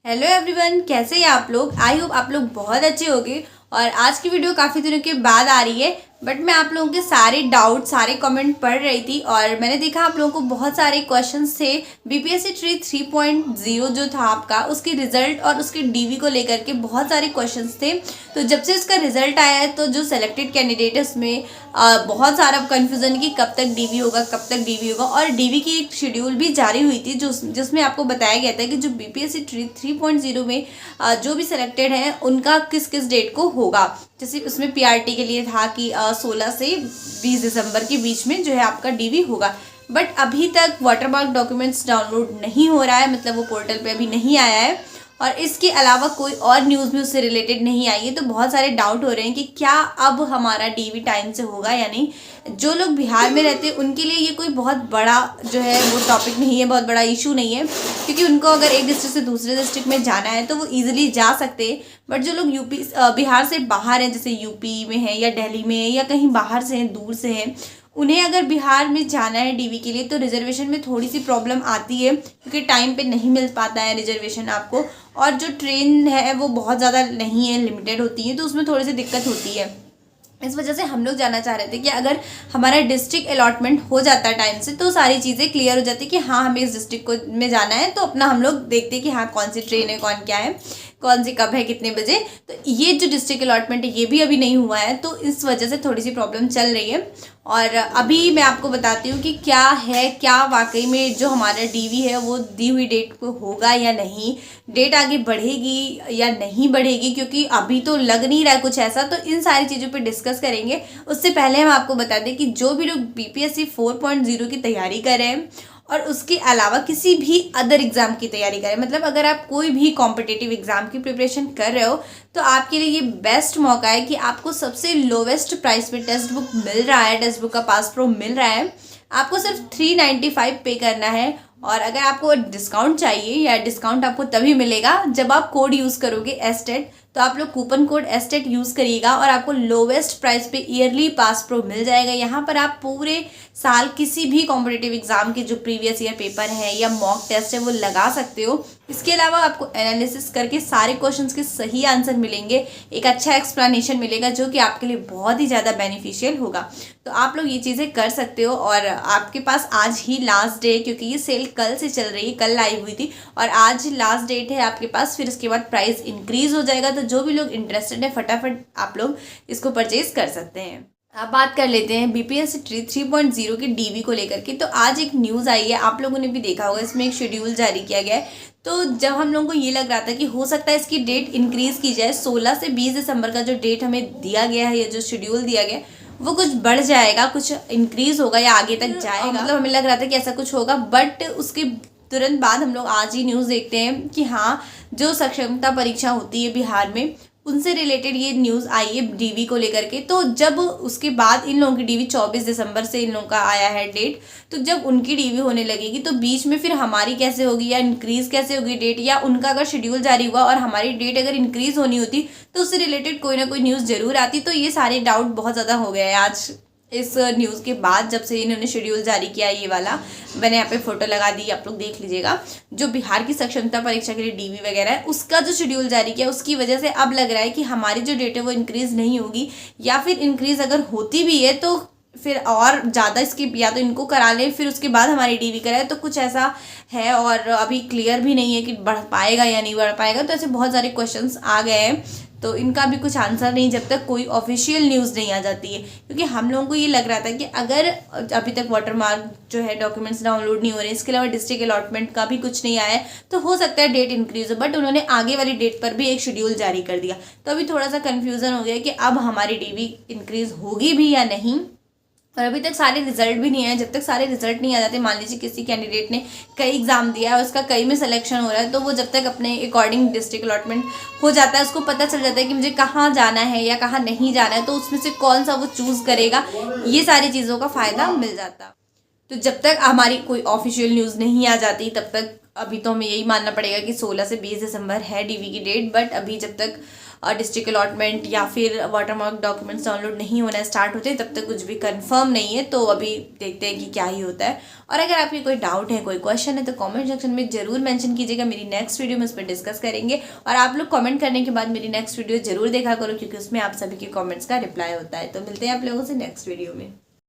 Hello everyone, कैसे हैं आप लोग। आई होप आप लोग बहुत अच्छे होंगे। और आज की वीडियो काफ़ी दिनों के बाद आ रही है, बट मैं आप लोगों के सारे डाउट सारे कमेंट पढ़ रही थी और मैंने देखा आप लोगों को बहुत सारे क्वेश्चंस थे। बीपीएससी ट्री 3.0 जो था आपका, उसके रिजल्ट और उसके डीवी को लेकर के बहुत सारे क्वेश्चंस थे। तो जब से उसका रिजल्ट आया है तो जो सेलेक्टेड कैंडिडेट है उसमें बहुत सारा कन्फ्यूज़न कि कब तक डीवी होगा, कब तक डीवी होगा। और डीवी की एक शेड्यूल भी जारी हुई थी जिसमें आपको बताया गया था कि जो बीपीएससी ट्री 3.0 में जो भी सिलेक्टेड हैं उनका किस किस डेट को होगा। जैसे उसमें पीआरटी के लिए था कि 16 से 20 दिसंबर के बीच में जो है आपका डीवी होगा। बट अभी तक वाटरमार्क डॉक्यूमेंट्स डाउनलोड नहीं हो रहा है, मतलब वो पोर्टल पे अभी नहीं आया है। और इसके अलावा कोई और न्यूज़ भी उससे रिलेटेड नहीं आई है। तो बहुत सारे डाउट हो रहे हैं कि क्या अब हमारा डीवी टाइम से होगा या नहीं। जो लोग बिहार में रहते हैं उनके लिए ये कोई बहुत बड़ा जो है वो टॉपिक नहीं है, बहुत बड़ा इशू नहीं है, क्योंकि उनको अगर एक डिस्ट्रिक्ट से दूसरे डिस्ट्रिक्ट में जाना है तो वो ईजिली जा सकते हैं। बट जो लोग बिहार से बाहर हैं, जैसे यूपी में है या दिल्ली में है या कहीं बाहर से हैं, दूर से हैं, उन्हें अगर बिहार में जाना है डीवी के लिए तो रिजर्वेशन में थोड़ी सी प्रॉब्लम आती है, क्योंकि टाइम पे नहीं मिल पाता है रिजर्वेशन आपको। और जो ट्रेन है वो बहुत ज़्यादा नहीं है, लिमिटेड होती है, तो उसमें थोड़ी सी दिक्कत होती है। इस वजह से हम लोग जानना चाह रहे थे कि अगर हमारा डिस्ट्रिक्ट अलॉटमेंट हो जाता है टाइम से तो सारी चीज़ें क्लियर हो जाती कि हाँ हमें इस डिस्ट्रिक्ट को में जाना है, तो अपना हम लोग देखते हैं कि हाँ कौन सी ट्रेन है, कौन क्या है, कौन सी कब है, कितने बजे। तो ये जो डिस्ट्रिक्ट अलॉटमेंट है ये भी अभी नहीं हुआ है, तो इस वजह से थोड़ी सी प्रॉब्लम चल रही है। और अभी मैं आपको बताती हूँ कि क्या है, क्या वाकई में जो हमारा डीवी है वो दी हुई डेट को होगा या नहीं, डेट आगे बढ़ेगी या नहीं बढ़ेगी, क्योंकि अभी तो लग नहीं रहा है कुछ ऐसा। तो इन सारी चीज़ों पे डिस्कस करेंगे। उससे पहले हम आपको बता दें कि जो भी लोग बीपीएससी 4.0 की तैयारी कर रहे हैं और उसके अलावा किसी भी अदर एग्ज़ाम की तैयारी करें, मतलब अगर आप कोई भी कॉम्पिटिटिव एग्ज़ाम की प्रिपरेशन कर रहे हो तो आपके लिए ये बेस्ट मौका है कि आपको सबसे लोवेस्ट प्राइस पे टेक्स्ट बुक मिल रहा है, टेक्स्ट बुक का पास प्रो मिल रहा है। आपको सिर्फ 395 पे करना है। और अगर आपको डिस्काउंट चाहिए, या डिस्काउंट आपको तभी मिलेगा जब आप कोड यूज़ करोगे एस्टेट, तो आप लोग कूपन कोड एस्टेट यूज़ करिएगा और आपको लोवेस्ट प्राइस पे ईयरली पास प्रो मिल जाएगा। यहाँ पर आप पूरे साल किसी भी कॉम्पिटिटिव एग्जाम के जो प्रीवियस ईयर पेपर है या मॉक टेस्ट है वो लगा सकते हो। इसके अलावा आपको एनालिसिस करके सारे क्वेश्चंस के सही आंसर मिलेंगे, एक अच्छा एक्सप्लेनेशन मिलेगा जो कि आपके लिए बहुत ही ज़्यादा बेनिफिशियल होगा। तो आप लोग ये चीज़ें कर सकते हो। और आपके पास आज ही लास्ट डे, क्योंकि ये सेल कल से चल रही है, कल आई हुई थी और आज लास्ट डेट है आपके पास, फिर उसके बाद प्राइस इंक्रीज हो जाएगा। तो जो भी लोग इंटरेस्टेड है फटाफट आप लोग इसको परचेज कर सकते हैं। अब बात कर लेते हैं बीपीएससी ट्री 3.0 के डीवी को लेकर के। तो आज एक न्यूज़ आई है, आप लोगों ने भी देखा होगा, इसमें एक शेड्यूल जारी किया गया है। तो जब हम लोगों को ये लग रहा था कि हो सकता है इसकी डेट इंक्रीज की जाए, 16 से 20 दिसंबर का जो डेट हमें दिया गया है या जो शेड्यूल दिया गया है वो कुछ बढ़ जाएगा, कुछ इंक्रीज होगा या आगे तक जाएगा, मतलब हमें लग रहा था कि ऐसा कुछ होगा। बट उसके तुरंत बाद हम लोग आज ही न्यूज़ देखते हैं कि हाँ, जो सक्षमता परीक्षा होती है बिहार में उनसे रिलेटेड ये न्यूज़ आई है डीवी को लेकर के। तो जब उसके बाद इन लोगों की डीवी 24 दिसंबर से इन लोगों का आया है डेट, तो जब उनकी डीवी होने लगेगी तो बीच में फिर हमारी कैसे होगी या इंक्रीज़ कैसे होगी डेट, या उनका अगर शेड्यूल जारी हुआ और हमारी डेट अगर इंक्रीज़ होनी होती तो उससे रिलेटेड कोई ना कोई न्यूज़ ज़रूर आती। तो ये सारे डाउट बहुत ज़्यादा हो गए हैं आज इस न्यूज़ के बाद, जब से इन्होंने शेड्यूल जारी किया ये वाला। मैंने यहाँ पे फोटो लगा दी, आप लोग देख लीजिएगा। जो बिहार की सक्षमता परीक्षा के लिए डीवी वगैरह है उसका जो शेड्यूल जारी किया उसकी वजह से अब लग रहा है कि हमारी जो डेट है वो इंक्रीज़ नहीं होगी, या फिर इंक्रीज़ अगर होती भी है तो फिर और ज़्यादा इसकी, या तो इनको करा लें फिर उसके बाद हमारी डीवी कराए, तो कुछ ऐसा है। और अभी क्लियर भी नहीं है कि बढ़ पाएगा या नहीं बढ़ पाएगा। तो ऐसे बहुत सारे क्वेश्चंस आ गए हैं, तो इनका भी कुछ आंसर नहीं जब तक कोई ऑफिशियल न्यूज़ नहीं आ जाती है। क्योंकि हम लोगों को ये लग रहा था कि अगर अभी तक वाटरमार्क जो है डॉक्यूमेंट्स डाउनलोड नहीं हो रहे, इसके अलावा डिस्ट्रिक्ट अलॉटमेंट का भी कुछ नहीं आया है, तो हो सकता है डेट इंक्रीज हो। बट उन्होंने आगे वाली डेट पर भी एक शेड्यूल जारी कर दिया, तो अभी थोड़ा सा कन्फ्यूज़न हो गया कि अब हमारी डीवी इंक्रीज होगी भी या नहीं। और अभी तक सारे रिजल्ट भी नहीं आए। जब तक सारे रिजल्ट नहीं आ जाते, मान लीजिए किसी कैंडिडेट ने कई एग्जाम दिया है, उसका कई में सिलेक्शन हो रहा है, तो वो जब तक अपने अकॉर्डिंग डिस्ट्रिक्ट अलॉटमेंट हो जाता है, उसको पता चल जाता है कि मुझे कहाँ जाना है या कहाँ नहीं जाना है, तो उसमें से कौन सा वो चूज़ करेगा, ये सारी चीज़ों का फ़ायदा मिल जाता। तो जब तक हमारी कोई ऑफिशियल न्यूज़ नहीं आ जाती तब तक अभी तो हमें यही मानना पड़ेगा कि 16 से 20 दिसंबर है डीवी की डेट। बट अभी जब तक और डिस्ट्रिक्ट अलॉटमेंट या फिर वाटरमार्क डॉक्यूमेंट्स डाउनलोड नहीं होना स्टार्ट होते तब तक कुछ भी कंफर्म नहीं है। तो अभी देखते हैं कि क्या ही होता है। और अगर आपकी कोई डाउट है, कोई क्वेश्चन है, तो कमेंट सेक्शन में जरूर मेंशन कीजिएगा। मेरी नेक्स्ट वीडियो में उस पर डिस्कस करेंगे। और आप लोग कमेंट करने के बाद मेरी नेक्स्ट वीडियो जरूर देखा करो, क्योंकि उसमें आप सभी के कमेंट्स का रिप्लाई होता है। तो मिलते हैं आप लोगों से नेक्स्ट वीडियो में।